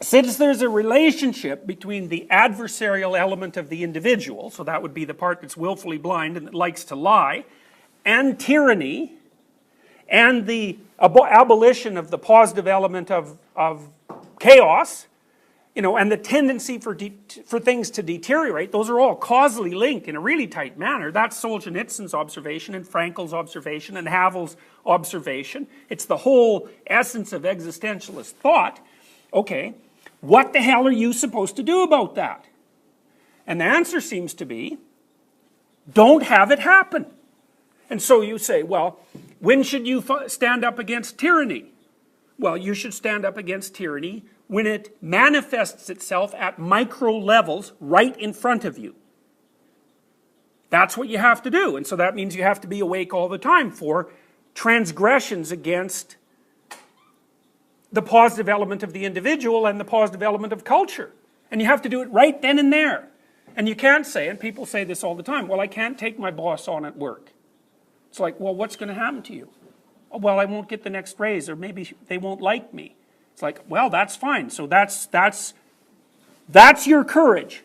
since there's a relationship between the adversarial element of the individual, so that would be the part that's willfully blind and that likes to lie, and tyranny, and the abolition of the positive element of chaos, you know, and the tendency for things to deteriorate, those are all causally linked in a really tight manner. That's Solzhenitsyn's observation and Frankel's observation and Havel's observation. It's the whole essence of existentialist thought. Okay, what the hell are you supposed to do about that? And the answer seems to be, don't have it happen. And so you say, well, when should you stand up against tyranny? Well, you should stand up against tyranny when it manifests itself at micro levels right in front of you. That's what you have to do. And so that means you have to be awake all the time for transgressions against the positive element of the individual and the positive element of culture. And you have to do it right then and there. And you can't say, and people say this all the time, well, I can't take my boss on at work. It's like, well, what's going to happen to you? Oh, well, I won't get the next raise, or maybe they won't like me. It's like, well, that's fine. So that's your courage.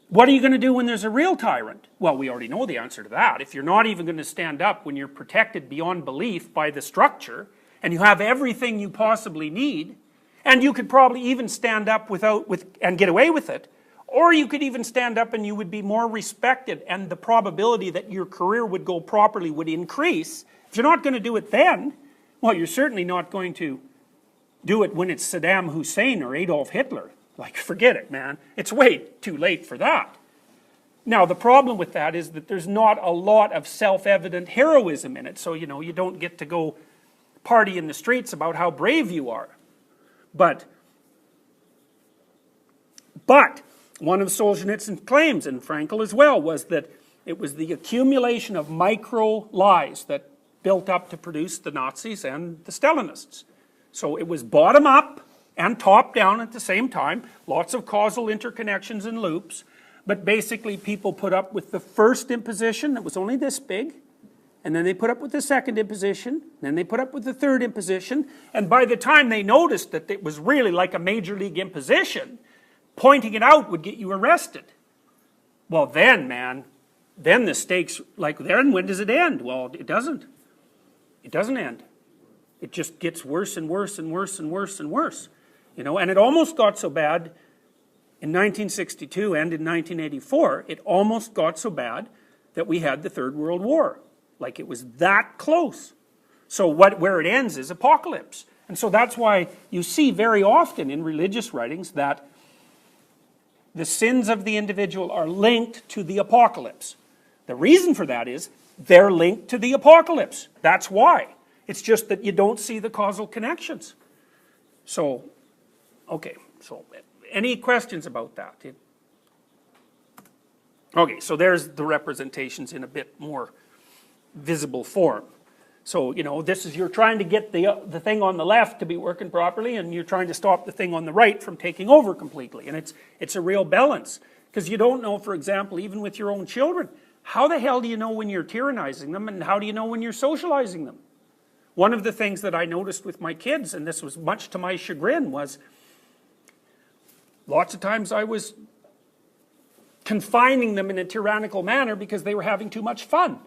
What are you going to do when there's a real tyrant? Well, we already know the answer to that. If you're not even going to stand up when you're protected beyond belief by the structure, and you have everything you possibly need, and you could probably even stand up and get away with it, or you could even stand up and you would be more respected, and the probability that your career would go properly would increase. If you're not going to do it then, well, you're certainly not going to do it when it's Saddam Hussein or Adolf Hitler. Like, forget it, man. It's way too late for that. Now, the problem with that is that there's not a lot of self-evident heroism in it. So, you know, you don't get to go party in the streets about how brave you are. But one of Solzhenitsyn's claims, and Frankel as well, was that it was the accumulation of micro lies that built up to produce the Nazis and the Stalinists. So it was bottom up and top down at the same time, lots of causal interconnections and loops, but basically people put up with the first imposition that was only this big, and then they put up with the second imposition, then they put up with the third imposition, and by the time they noticed that it was really like a major league imposition, pointing it out would get you arrested. Well then, man, then the stakes, like then when does it end? Well, it doesn't. It doesn't end. It just gets worse and worse and worse and worse and worse. You know, and it almost got so bad in 1962 and in 1984, it almost got so bad that we had the Third World War. Like it was that close. So where it ends is apocalypse. And so that's why you see very often in religious writings that the sins of the individual are linked to the apocalypse. The reason for that is they're linked to the apocalypse. That's why. It's just that you don't see the causal connections. So, okay. So, any questions about that? Okay, so there's the representations in a bit more visible form. So, you know, this is, you're trying to get the thing on the left to be working properly, and you're trying to stop the thing on the right from taking over completely. And it's a real balance. Because you don't know, for example, even with your own children, how the hell do you know when you're tyrannizing them, and how do you know when you're socializing them? One of the things that I noticed with my kids, and this was much to my chagrin, was lots of times I was confining them in a tyrannical manner because they were having too much fun.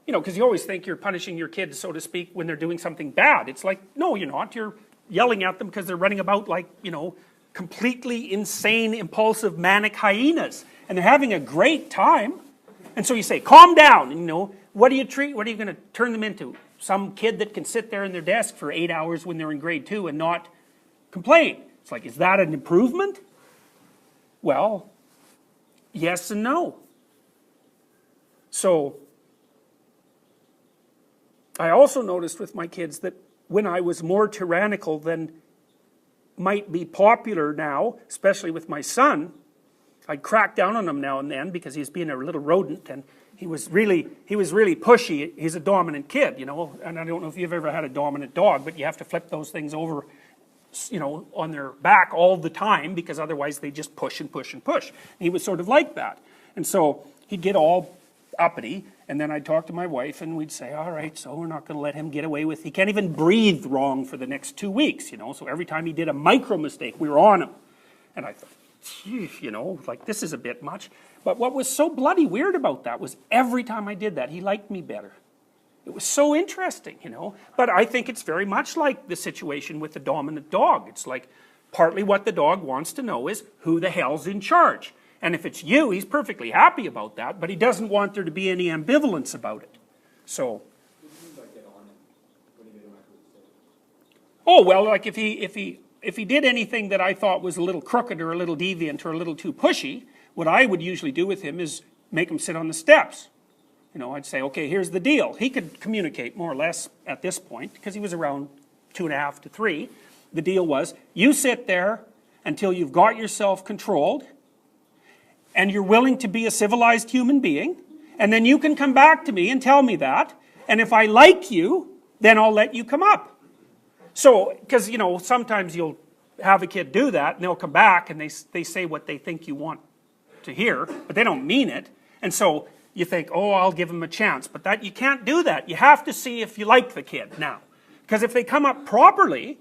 You know, because you always think you're punishing your kids, so to speak, when they're doing something bad. It's like, no, you're not. You're yelling at them because they're running about like, you know, completely insane, impulsive, manic hyenas. And they're having a great time. And so you say, calm down. And, you know, what are you going to turn them into? Some kid that can sit there in their desk for 8 hours when they're in grade 2 and not complain. It's like, is that an improvement? Well, yes and no. So, I also noticed with my kids that when I was more tyrannical than might be popular now, especially with my son, I'd crack down on him now and then because he's being a little rodent, and he was really pushy. He's a dominant kid, you know, and I don't know if you've ever had a dominant dog, but you have to flip those things over, you know, on their back all the time because otherwise they just push and push and push. And he was sort of like that. And so he'd get all uppity, and then I'd talk to my wife and we'd say, all right, so we're not going to let him get away with, he can't even breathe wrong for the next 2 weeks, you know, so every time he did a micro mistake, we were on him. And I thought, geez, you know, like this is a bit much. But what was so bloody weird about that was every time I did that, he liked me better. It was so interesting, you know. But I think it's very much like the situation with the dominant dog. It's like partly what the dog wants to know is who the hell's in charge. And if it's you, he's perfectly happy about that, but he doesn't want there to be any ambivalence about it. So. Oh, well, like if he did anything that I thought was a little crooked or a little deviant or a little too pushy, what I would usually do with him is make him sit on the steps. You know, I'd say, okay, here's the deal. He could communicate more or less at this point because he was around 2.5 to 3. The deal was, you sit there until you've got yourself controlled and you're willing to be a civilized human being, and then you can come back to me and tell me that, and if I like you, then I'll let you come up. So, because, you know, sometimes you'll have a kid do that, and they'll come back and they say what they think you want to hear, but they don't mean it, and so you think, oh, I'll give him a chance, but that you can't do that. You have to see if you like the kid now, because if they come up properly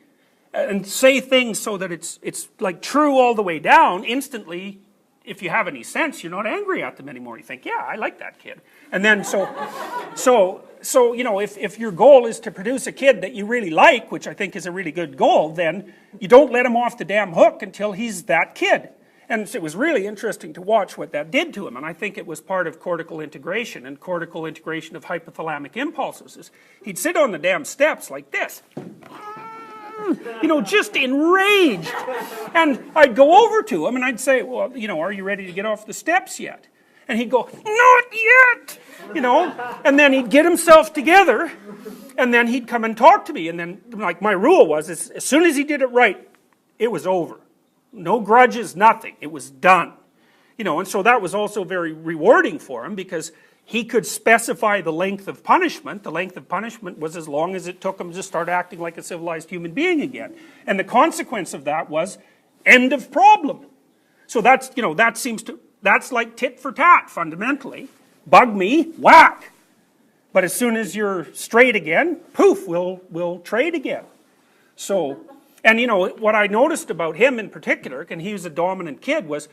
and say things so that it's like true all the way down, instantly, if you have any sense, you're not angry at them anymore. You think, yeah, I like that kid. And then so you know, if your goal is to produce a kid that you really like, which I think is a really good goal, then you don't let him off the damn hook until he's that kid. And it was really interesting to watch what that did to him, and I think it was part of cortical integration, and cortical integration of hypothalamic impulses is he'd sit on the damn steps like this. You know, just enraged. And I'd go over to him and I'd say, well, you know, are you ready to get off the steps yet? And he'd go, not yet, you know, and then he'd get himself together and then he'd come and talk to me. And then, like, my rule was, as soon as he did it right, it was over. No grudges, nothing. It was done. You know, and so that was also very rewarding for him because he could specify the length of punishment. The length of punishment was as long as it took him to start acting like a civilized human being again. And the consequence of that was end of problem. So that's, you know, that's like tit for tat fundamentally. Bug me, whack. But as soon as you're straight again, poof, we'll trade again. So, and you know, what I noticed about him in particular, and he was a dominant kid, was,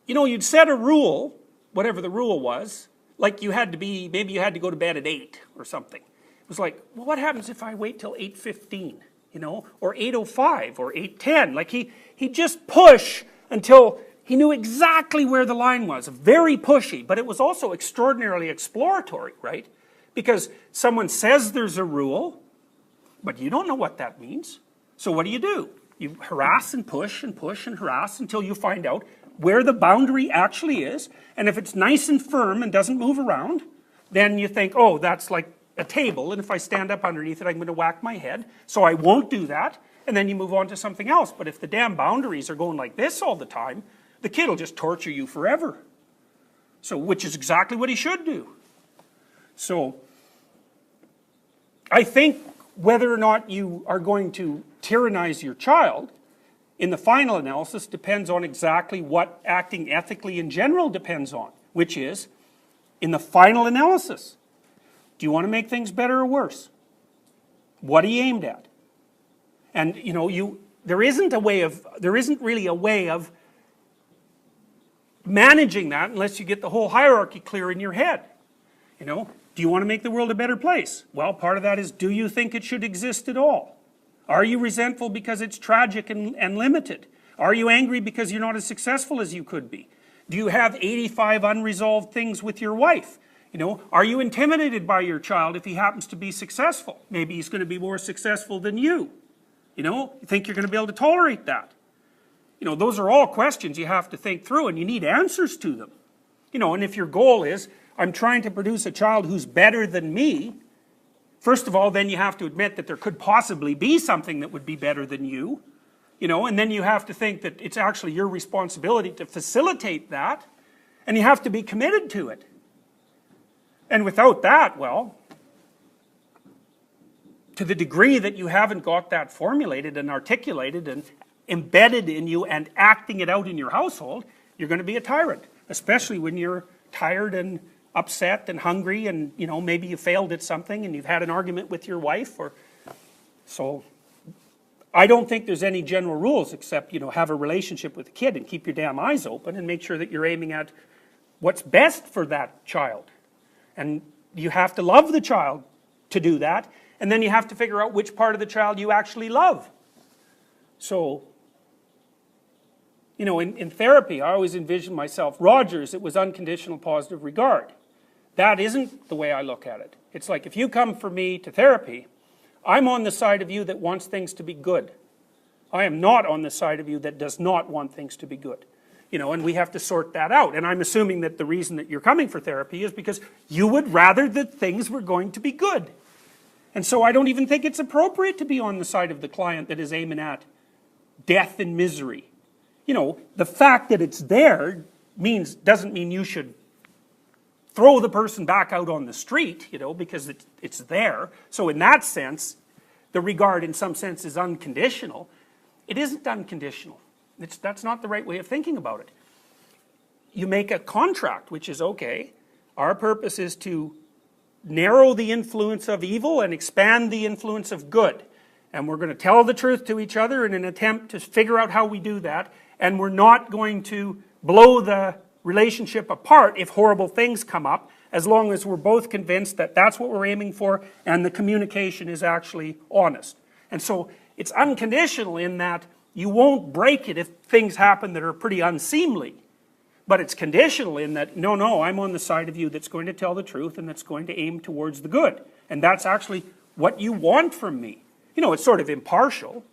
you know, you'd set a rule, whatever the rule was, like you had to be, maybe you had to go to bed at 8 or something. It was like, well, what happens if I wait till 8:15, you know, or 8:05 or 8:10? Like he'd just push until he knew exactly where the line was. Very pushy, but it was also extraordinarily exploratory, right? Because someone says there's a rule, but you don't know what that means. So what do? You harass and push and push and harass until you find out where the boundary actually is, and if it's nice and firm and doesn't move around, then you think, oh, that's like a table, and if I stand up underneath it, I'm going to whack my head, so I won't do that, and then you move on to something else. But if the damn boundaries are going like this all the time, the kid will just torture you forever. So, which is exactly what he should do. So, I think whether or not you are going to tyrannize your child in the final analysis depends on exactly what acting ethically in general depends on, which is, in the final analysis, do you want to make things better or worse? What are you aimed at? And, you know, there isn't really a way of managing that unless you get the whole hierarchy clear in your head. You know, do you want to make the world a better place? Well, part of that is, do you think it should exist at all? Are you resentful because it's tragic and limited? Are you angry because you're not as successful as you could be? Do you have 85 unresolved things with your wife? You know, are you intimidated by your child if he happens to be successful? Maybe he's going to be more successful than you. You know, you think you're going to be able to tolerate that? You know, those are all questions you have to think through, and you need answers to them. You know, and if your goal is, I'm trying to produce a child who's better than me, first of all, then you have to admit that there could possibly be something that would be better than you. You know, and then you have to think that it's actually your responsibility to facilitate that, and you have to be committed to it. And without that, well, to the degree that you haven't got that formulated and articulated and embedded in you and acting it out in your household, you're going to be a tyrant, especially when you're tired and upset and hungry, and maybe you failed at something and you've had an argument with your wife, so I don't think there's any general rules except, have a relationship with the kid and keep your damn eyes open and make sure that you're aiming at what's best for that child. And you have to love the child to do that, and then you have to figure out which part of the child you actually love. So, in therapy, I always envision myself, Rogers, it was unconditional positive regard. That isn't the way I look at it. It's like, if you come for me to therapy, I'm on the side of you that wants things to be good. I am not on the side of you that does not want things to be good. And we have to sort that out. And I'm assuming that the reason that you're coming for therapy is because you would rather that things were going to be good. And so I don't even think it's appropriate to be on the side of the client that is aiming at death and misery. The fact that it's there doesn't mean you should throw the person back out on the street, because it's there. So in that sense, the regard in some sense is unconditional. It isn't unconditional. That's not the right way of thinking about it. You make a contract, which is, okay, our purpose is to narrow the influence of evil and expand the influence of good. And we're going to tell the truth to each other in an attempt to figure out how we do that. And we're not going to blow the relationship apart if horrible things come up, as long as we're both convinced that that's what we're aiming for and the communication is actually honest. And so it's unconditional in that you won't break it if things happen that are pretty unseemly. But it's conditional in that, no, I'm on the side of you that's going to tell the truth and that's going to aim towards the good. And that's actually what you want from me. It's sort of impartial.